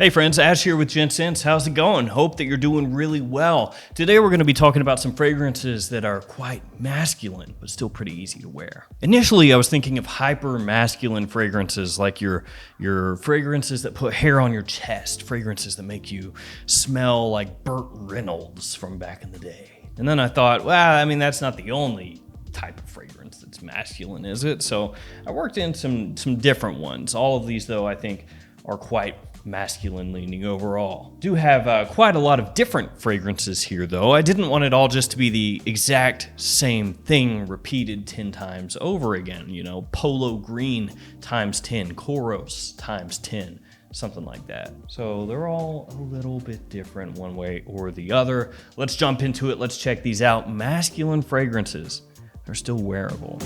Hey friends, Ash here with Gents. How's it going? Hope that you're doing really well. Today we're going to be talking about some fragrances that are quite masculine, but still pretty easy to wear. Initially, I was thinking of hyper masculine fragrances like your fragrances that put hair on your chest, fragrances that make you smell like Burt Reynolds from back in the day. And then I thought, well, I mean, that's not the only type of fragrance that's masculine, is it? So I worked in some different ones. All of these, though, I think are quite masculine leaning overall. Do have quite a lot of different fragrances here though. I didn't want it all just to be the exact same thing repeated 10 times over again, you know, polo green times 10, Koros times 10, something like that. So they're all a little bit different one way or the other. Let's jump into it. Let's check these out. Masculine fragrances are still wearable.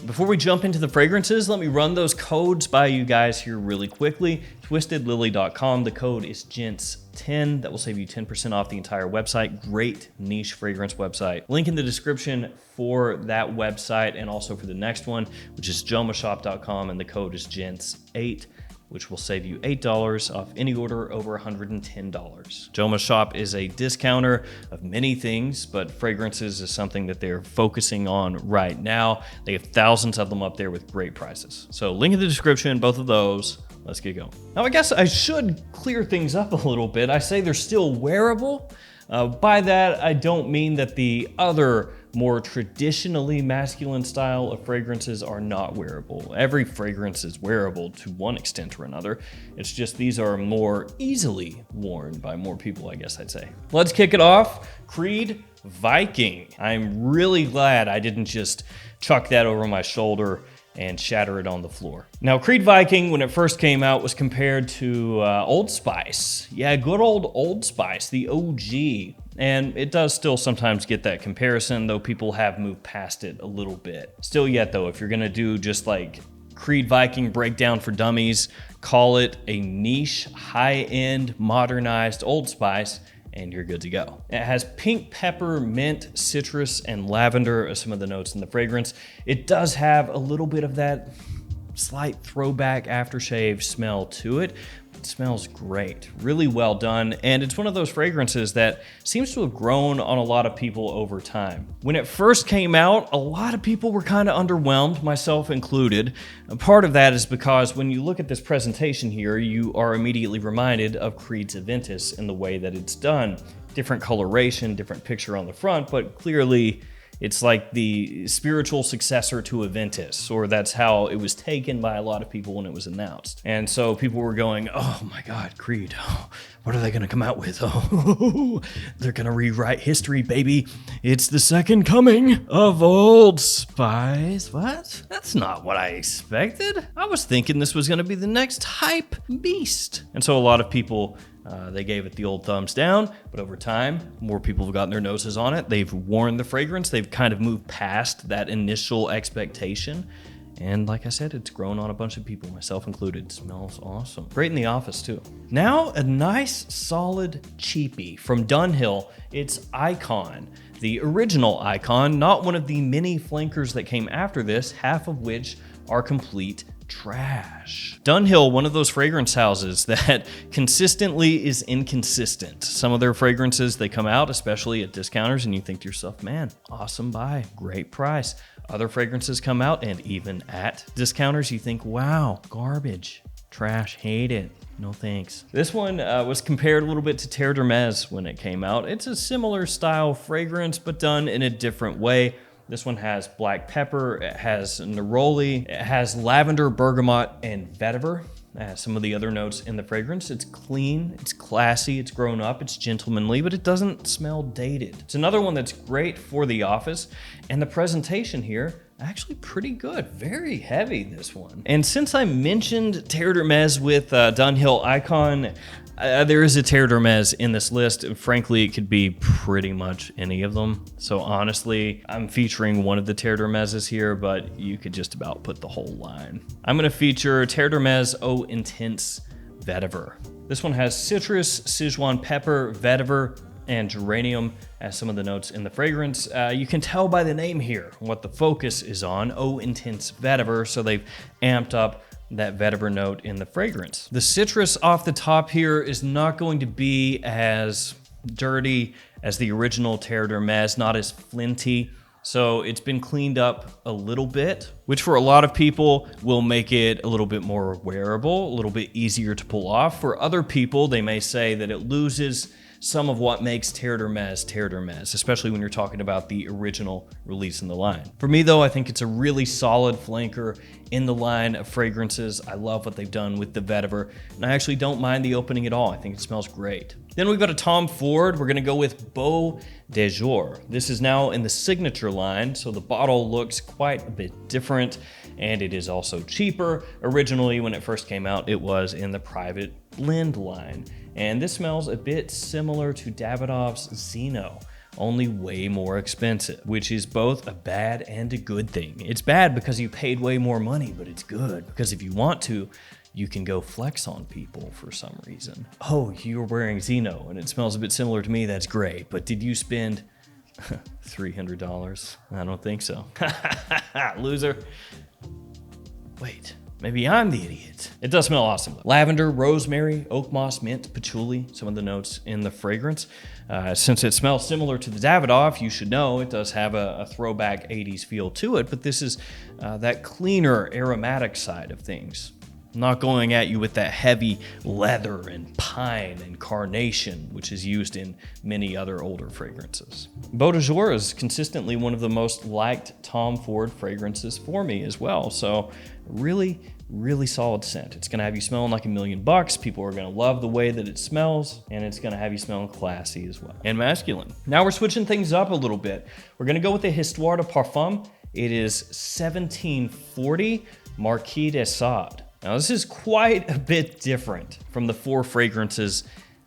Before we jump into the fragrances, let me run those codes by you guys here really quickly. TwistedLily.com, the code is GENTS10. That will save you 10% off the entire website. Great niche fragrance website. Link in the description for that website and also for the next one, which is JOMAShop.com, and the code is GENTS8, which will save you $8 off any order over $110. Joma Shop is a discounter of many things, but fragrances is something that they're focusing on right now. They have thousands of them up there with great prices. So link in the description, both of those. Let's get going. Now I guess I should clear things up a little bit. I say they're still wearable. By that, I don't mean that the other more traditionally masculine style of fragrances are not wearable. Every fragrance is wearable to one extent or another. It's just these are more easily worn by more people, I guess I'd say. Let's kick it off. Creed Viking. I'm really glad I didn't just chuck that over my shoulder and shatter it on the floor. Now, Creed Viking, when it first came out, was compared to Old Spice. Yeah, good old Old Spice, the OG. And it does still sometimes get that comparison, though people have moved past it a little bit. Still yet, though, if you're gonna do just like Creed Viking breakdown for dummies, call it a niche, high-end, modernized Old Spice, and you're good to go. It has pink pepper, mint, citrus, and lavender as some of the notes in the fragrance. It does have a little bit of that slight throwback aftershave smell to it. It smells great, really well done, and it's one of those fragrances that seems to have grown on a lot of people over time. When it first came out, a lot of people were kind of underwhelmed, myself included. A part of that is because when you look at this presentation here, you are immediately reminded of Creed's Aventus in the way that it's done. Different coloration, different picture on the front, but clearly it's like the spiritual successor to Aventus, or that's how it was taken by a lot of people when it was announced. And so people were going, oh my God, Creed, oh, what are they gonna come out with? Oh, they're gonna rewrite history, baby. It's the second coming of Old Spice. What? That's not what I expected. I was thinking this was gonna be the next hype beast. And so a lot of people, they gave it the old thumbs down, but over time, more people have gotten their noses on it. They've worn the fragrance. They've kind of moved past that initial expectation. And like I said, it's grown on a bunch of people, myself included. It smells awesome. Great in the office too. Now, a nice solid cheapie from DUNHILL. It's Icon, the original Icon, not one of the many flankers that came after this, half of which are complete trash. DUNHILL, one of those fragrance houses that consistently is inconsistent. Some of their fragrances, they come out, especially at discounters, and you think to yourself, man, awesome buy, great price. Other fragrances come out, and even at discounters, you think, wow, garbage, trash, hate it. No thanks. This one was compared a little bit to Terre d'Hermès when it came out. It's a similar style fragrance, but done in a different way. This one has black pepper, it has neroli, it has lavender, bergamot, and vetiver. It has some of the other notes in the fragrance. It's clean, it's classy, it's grown up, it's gentlemanly, but it doesn't smell dated. It's another one that's great for the office, and the presentation here, actually pretty good. Very heavy, this one. And since I mentioned Terre d'Hermès with DUNHILL Icon, there is a Terre d'Hermès in this list. Frankly, it could be pretty much any of them. So honestly, I'm featuring one of the Terre d'Hermèses here, but you could just about put the whole line. I'm gonna feature Terre d'Hermès Eau Intense Vetiver. This one has citrus, Sichuan pepper, vetiver, and geranium as some of the notes in the fragrance. You can tell by the name here what the focus is on, Eau Intense Vetiver, so they've amped up that vetiver note in the fragrance. The citrus off the top here is not going to be as dirty as the original Terre d'Hermès, not as flinty. So it's been cleaned up a little bit, which for a lot of people will make it a little bit more wearable, a little bit easier to pull off. For other people, they may say that it loses some of what makes Terre d'Hermès, especially when you're talking about the original release in the line. For me though, I think it's a really solid flanker in the line of fragrances. I love what they've done with the vetiver, and I actually don't mind the opening at all. I think it smells great. Then we've got a Tom Ford. We're gonna go with BEAU de Jour. This is now in the signature line, so the bottle looks quite a bit different, and it is also cheaper. Originally, when it first came out, it was in the private blend line. And this smells a bit similar to Davidoff's Zeno, only way more expensive, which is both a bad and a good thing. It's bad because you paid way more money, but it's good because if you want to, you can go flex on people for some reason. Oh, you're wearing Zeno and it smells a bit similar to me, that's great, but did you spend $300? I don't think so. Loser. Wait. Maybe I'm the idiot. It does smell awesome. Lavender, rosemary, oak moss, mint, patchouli, some of the notes in the fragrance. Since it smells similar to the Davidoff, you should know it does have a throwback 80s feel to it, but this is that cleaner aromatic side of things. Not going at you with that heavy leather and pine and carnation, which is used in many other older fragrances. BEAU de Jour is consistently one of the most liked Tom Ford fragrances for me as well. So really solid scent. It's gonna have you smelling like $1 million. People are gonna love the way that it smells, and it's gonna have you smelling classy as well. And masculine. Now we're switching things up a little bit. We're gonna go with the Histoire de Parfum. It is 1740 Marquis de Sade. Now this is quite a bit different from the 4 fragrances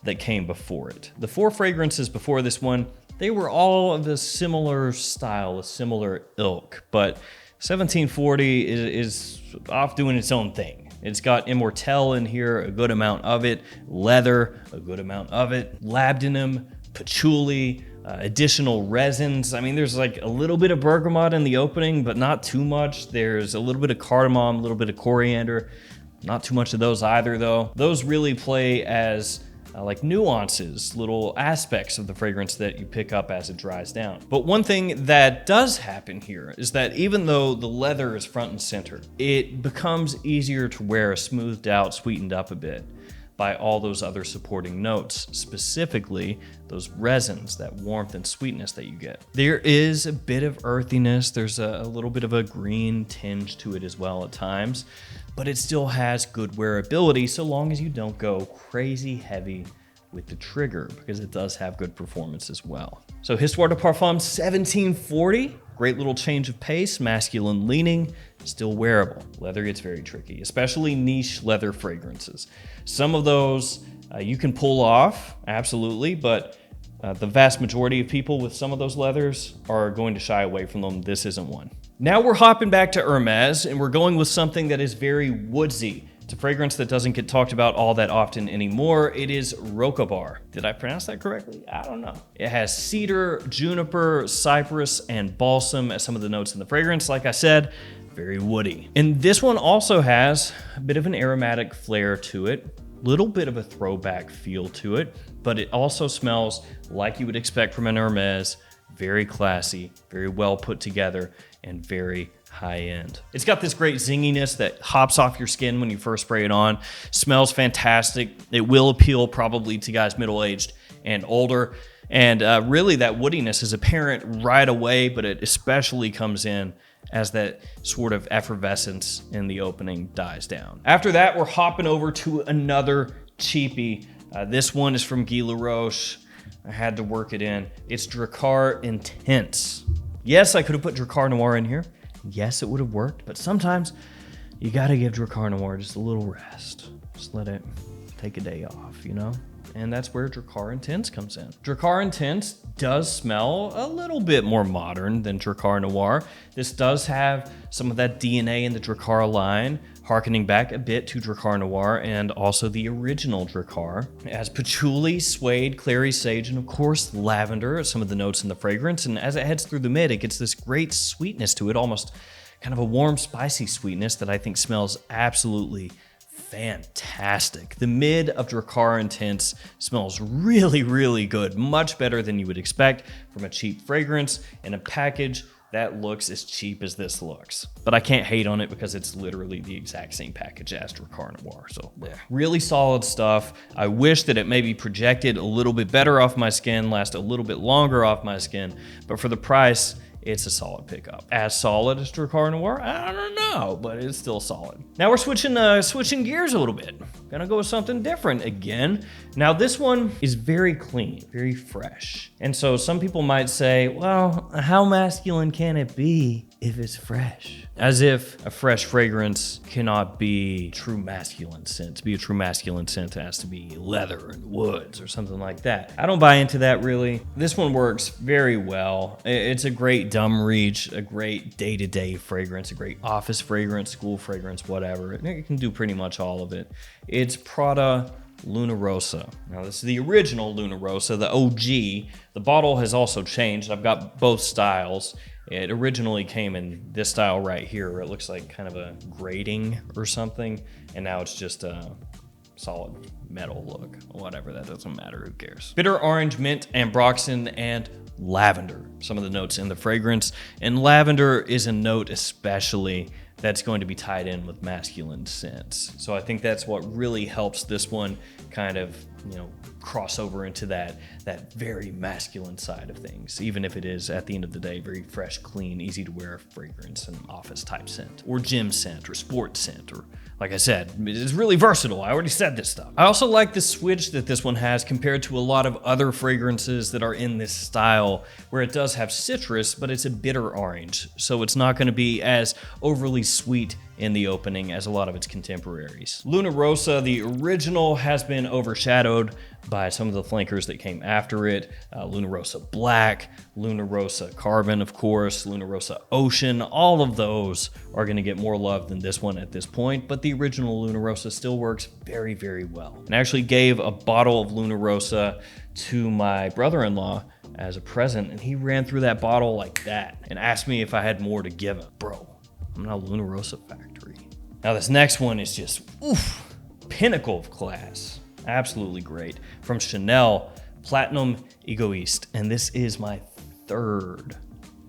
that came before it. The 4 fragrances before this one, they were all of a similar style, a similar ilk, but 1740 is off doing its own thing. It's got immortelle in here, a good amount of it, leather, a good amount of it, labdanum, patchouli, additional resins. I mean, there's like a little bit of bergamot in the opening, but not too much. There's a little bit of cardamom, a little bit of coriander. Not too much of those either though. Those really play as like nuances, little aspects of the fragrance that you pick up as it dries down. But one thing that does happen here is that even though the leather is front and center, it becomes easier to wear, smoothed out, sweetened up a bit by all those other supporting notes, specifically those resins, that warmth and sweetness that you get. There is a bit of earthiness, there's a little bit of a green tinge to it as well at times, but it still has good wearability so long as you don't go crazy heavy with the trigger, because it does have good performance as well. So Histoire de Parfum 1740, great little change of pace, masculine leaning, still wearable. Leather gets very tricky, especially niche leather fragrances. Some of those you can pull off, absolutely, but the vast majority of people with some of those leathers are going to shy away from them. This isn't one. Now we're hopping back to Hermes, and we're going with something that is very woodsy. It's a fragrance that doesn't get talked about all that often anymore. It is ROSSA. Did I pronounce that correctly? I don't know. It has cedar, juniper, cypress, and balsam as some of the notes in the fragrance. Like I said, very woody. And this one also has a bit of an aromatic flair to it, little bit of a throwback feel to it, but it also smells like you would expect from an Hermes, very classy, very well put together, and very high end. It's got this great zinginess that hops off your skin when you first spray it on. Smells fantastic. It will appeal probably to guys middle-aged and older. And really that woodiness is apparent right away, but it especially comes in as that sort of effervescence in the opening dies down. After that, we're hopping over to another cheapie. This one is from Guy Laroche. I had to work it in. It's DRAKKAR Intense. Yes, I could have put DRAKKAR Noir in here. Yes, it would have worked, but sometimes you gotta give DRAKKAR Noir just a little rest. Just let it take a day off, you know? and that's where DRAKKAR Intense comes in. DRAKKAR Intense does smell a little bit more modern than DRAKKAR Noir. This does have some of that DNA in the DRAKKAR line, harkening back a bit to DRAKKAR Noir and also the original DRAKKAR. It has patchouli, suede, clary sage, and of course lavender as some of the notes in the fragrance. And as it heads through the mid, it gets this great sweetness to it, almost kind of a warm, spicy sweetness that I think smells absolutely fantastic. The mid of DRAKKAR Intense smells really, really good, much better than you would expect from a cheap fragrance in a package that looks as cheap as this looks. But I can't hate on it because it's literally the exact same package as DRAKKAR Noir. So yeah, really solid stuff. I wish that it maybe projected a little bit better off my skin, last a little bit longer off my skin, but for the price, it's a solid pickup. As solid as DRAKKAR Noir? I don't know, but it's still solid. Now we're switching gears a little bit. Gonna go with something different again. Now this one is very clean, very fresh. And so some people might say, well, how masculine can it be if it's fresh? As if a fresh fragrance cannot be true masculine scent. To be a true masculine scent, it has to be leather and woods or something like that. I don't buy into that really. This one works very well. It's a great dumb reach, a great day-to-day fragrance, a great office fragrance, school fragrance, whatever. It can do pretty much all of it. It's Prada Luna Rossa. Now this is the original Luna Rossa, the OG. The bottle has also changed. I've got both styles. It originally came in this style right here, where it looks like kind of a grating or something, and now it's just a solid metal look. Whatever, that doesn't matter, who cares. Bitter orange, mint, ambroxan, and lavender. Some of the notes in the fragrance, and lavender is a note especially that's going to be tied in with masculine scents. So I think that's what really helps this one kind of, you know, cross over into that very masculine side of things, even if it is at the end of the day very fresh, clean, easy to wear fragrance and office type scent, or gym scent, or sports scent, or like I said, it's really versatile. I already said this stuff. I also like the switch that this one has compared to a lot of other fragrances that are in this style, where it does have citrus, but it's a bitter orange. So it's not gonna be as overly sweet in the opening as a lot of its contemporaries. Luna Rossa, the original, has been overshadowed by some of the flankers that came after it. Luna Rossa Black, Luna Rossa Carbon, of course, Luna Rossa Ocean. All of those are gonna get more love than this one at this point, but the original Luna Rossa still works very, very well. And I actually gave a bottle of Luna Rossa to my brother-in-law as a present, and he ran through that bottle like that and asked me if I had more to give him. Bro, I'm not a Luna Rossa factory. Now this next one is just, oof, pinnacle of class. Absolutely great. From Chanel, Platinum Egoiste. And this is my third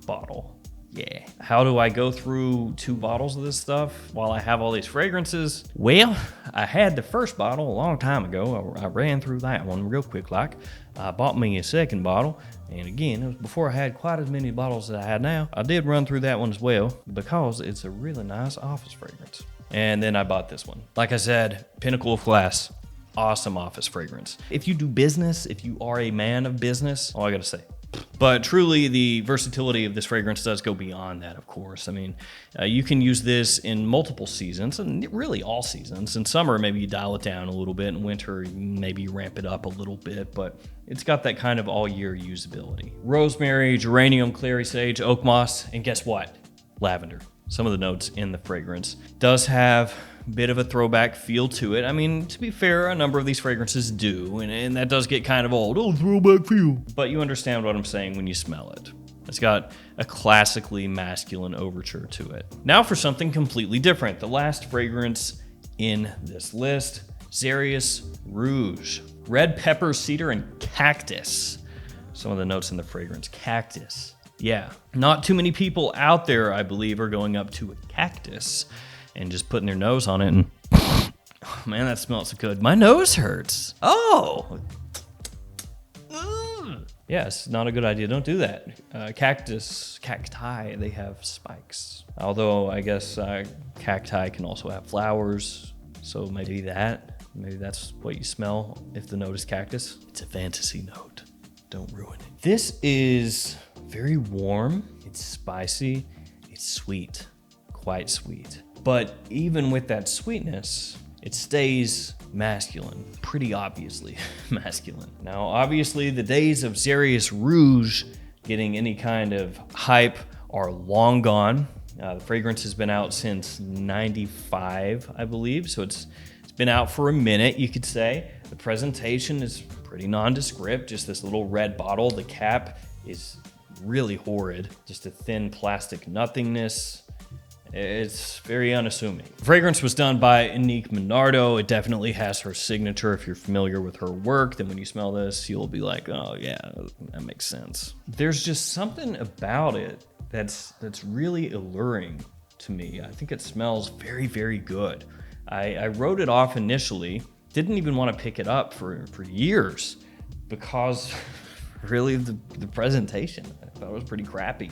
bottle. Yeah. How do I go through 2 bottles of this stuff while I have all these fragrances? Well, I had the first bottle a long time ago. I ran through that one real quick like. I bought me a second bottle. And again, it was before I had quite as many bottles as I had now. I did run through that one as well because it's a really nice office fragrance. And then I bought this one. Like I said, pinnacle of class. Awesome office fragrance. If you do business, if you are a man of business, all I gotta say. But truly, the versatility of this fragrance does go beyond that, of course. I mean, you can use this in multiple seasons, and really all seasons. In summer, maybe you dial it down a little bit. In winter, maybe you ramp it up a little bit, but it's got that kind of all-year usability. Rosemary, geranium, clary sage, oak moss, and guess what? Lavender. Some of the notes in the fragrance does have bit of a throwback feel to it. I mean, to be fair, a number of these fragrances do, and that does get kind of old. Oh, throwback feel. But you understand what I'm saying when you smell it. It's got a classically masculine overture to it. Now for something completely different. The last fragrance in this list, XERYUS Rouge. Red pepper, cedar, and cactus. Some of the notes in the fragrance, cactus. Yeah, not too many people out there, I believe, are going up to a cactus and just putting their nose on it and, oh, man, that smells so good. My nose hurts. Oh. Ugh. Yeah, it's not a good idea. Don't do that. Cacti, they have spikes. Although I guess cacti can also have flowers. So maybe that's what you smell if the note is cactus. It's a fantasy note. Don't ruin it. This is very warm. It's spicy. It's sweet. Quite sweet. But even with that sweetness, it stays masculine, pretty obviously masculine. Now, obviously the days of XERYUS Rouge getting any kind of hype are long gone. The fragrance has been out since '95, I believe, so it's been out for a minute, you could say. The presentation is pretty nondescript, just this little red bottle. The cap is really horrid, just a thin plastic nothingness. It's very unassuming. The fragrance was done by Anique Minardo. It definitely has her signature. If you're familiar with her work, then when you smell this, you'll be like, oh yeah, that makes sense. There's just something about it that's really alluring to me. I think it smells very, very good. I wrote it off initially, didn't even want to pick it up for years because really the presentation, I thought it was pretty crappy.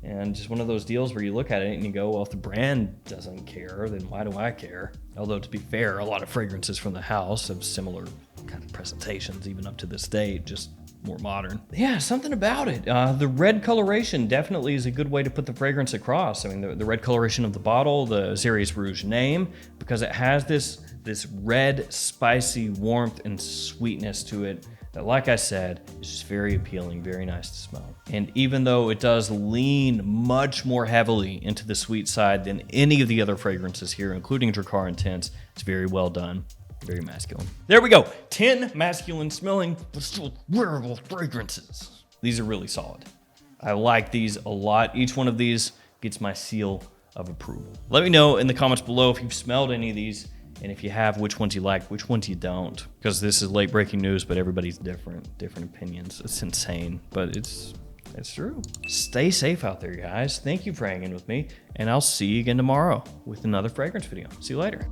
And just one of those deals where you look at it and you go, well, if the brand doesn't care, then why do I care? Although to be fair, a lot of fragrances from the house have similar kind of presentations, even up to this date, just more modern. Yeah, something about it. The red coloration definitely is a good way to put the fragrance across. I mean, the red coloration of the bottle, the XERYUS Rouge name, because it has this red, spicy warmth and sweetness to it that, like I said, is just very appealing, very nice to smell. And even though it does lean much more heavily into the sweet side than any of the other fragrances here, including DRAKKAR Intense, it's very well done, very masculine. There we go, 10 masculine smelling, but still wearable fragrances. These are really solid. I like these a lot. Each one of these gets my seal of approval. Let me know in the comments below if you've smelled any of these, and if you have, which ones you like, which ones you don't. Because this is late breaking news, but everybody's different opinions. It's insane, but it's true. Stay safe out there, guys. Thank you for hanging with me, and I'll see you again tomorrow with another fragrance video. See you later.